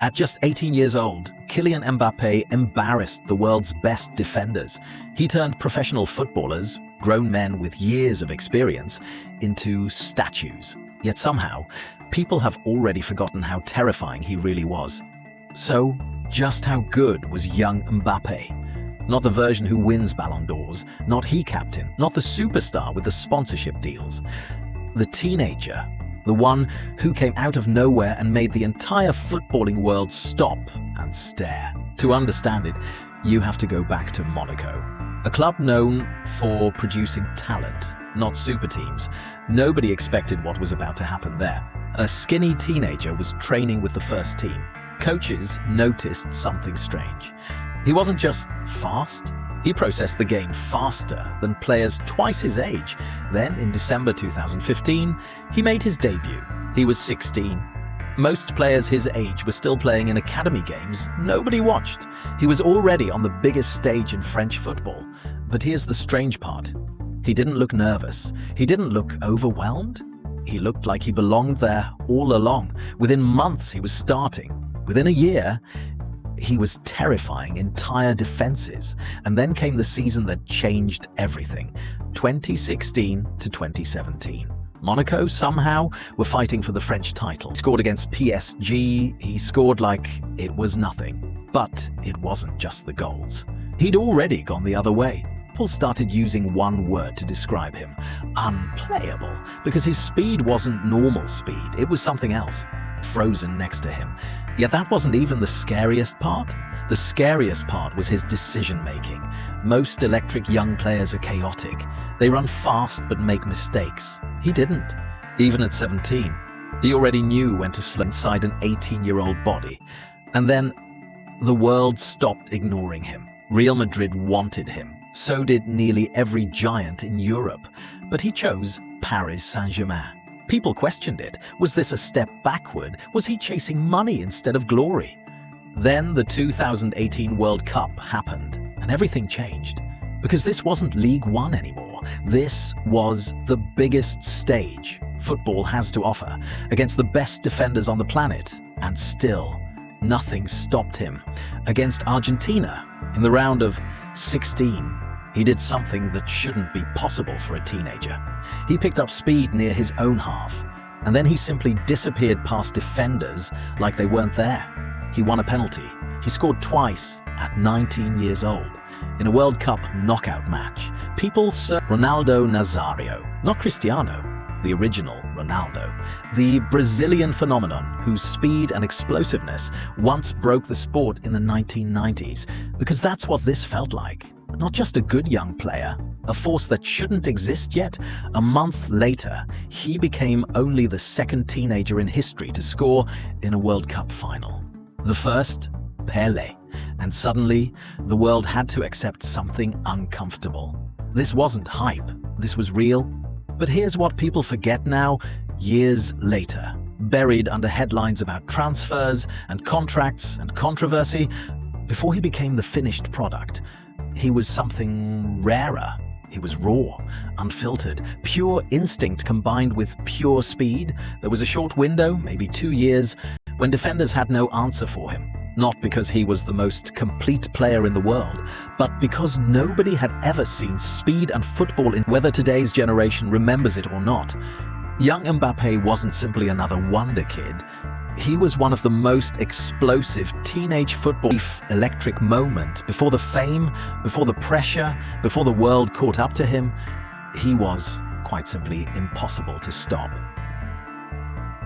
At just 18 years old, Kylian Mbappé embarrassed the world's best defenders. He turned professional footballers, grown men with years of experience, into statues. Yet somehow, people have already forgotten how terrifying he really was. So, just how good was young Mbappé? Not the version who wins Ballon d'Ors, not he captain, not the superstar with the sponsorship deals. The teenager, the one who came out of nowhere and made the entire footballing world stop and stare. To understand it, you have to go back to Monaco, a club known for producing talent, not super teams. Nobody expected what was about to happen there. A skinny teenager was training with the first team. Coaches noticed something strange. He wasn't just fast, he processed the game faster than players twice his age. Then, in December 2015, he made his debut. He was 16. Most players his age were still playing in academy games nobody watched. He was already on the biggest stage in French football. But here's the strange part. He didn't look nervous. He didn't look overwhelmed. He looked like he belonged there all along. Within months, he was starting. Within a year, he was terrifying entire defenses. And then came the season that changed everything. 2016 to 2017. Monaco somehow were fighting for the French title. He scored against PSG. He scored like it was nothing. But it wasn't just the goals. He'd already gone the other way. People started using one word to describe him: unplayable, because his speed wasn't normal speed. It was something else. Frozen next to him. Yet that wasn't even the scariest part. The scariest part was his decision-making. Most electric young players are chaotic. They run fast but make mistakes. He didn't. Even at 17, he already knew when to slow inside an 18-year-old body. And then the world stopped ignoring him. Real Madrid wanted him. So did nearly every giant in Europe. But he chose Paris Saint-Germain. People questioned it. Was this a step backward? Was he chasing money instead of glory? Then the 2018 World Cup happened, and everything changed. Because this wasn't League One anymore. This was the biggest stage football has to offer, against the best defenders on the planet. And still, nothing stopped him. Against Argentina, in the round of 16, he did something that shouldn't be possible for a teenager. He picked up speed near his own half, and then he simply disappeared past defenders like they weren't there. He won a penalty. He scored twice at 19 years old. In a World Cup knockout match, people saw Ronaldo Nazario, not Cristiano, the original Ronaldo, the Brazilian phenomenon whose speed and explosiveness once broke the sport in the 1990s, because that's what this felt like. Not just a good young player, a force that shouldn't exist yet. A month later, he became only the second teenager in history to score in a World Cup final. The first, Pelé. And suddenly, the world had to accept something uncomfortable. This wasn't hype, this was real. But here's what people forget now, years later. Buried under headlines about transfers and contracts and controversy, before he became the finished product, he was something rarer. He was raw, unfiltered, pure instinct combined with pure speed. There was a short window, maybe 2 years, when defenders had no answer for him. Not because he was the most complete player in the world, but because nobody had ever seen speed and football in whether today's generation remembers it or not. Young Mbappé wasn't simply another wonder kid. He was one of the most explosive teenage football electric moment. Before the fame, before the pressure, before the world caught up to him, he was, quite simply, impossible to stop.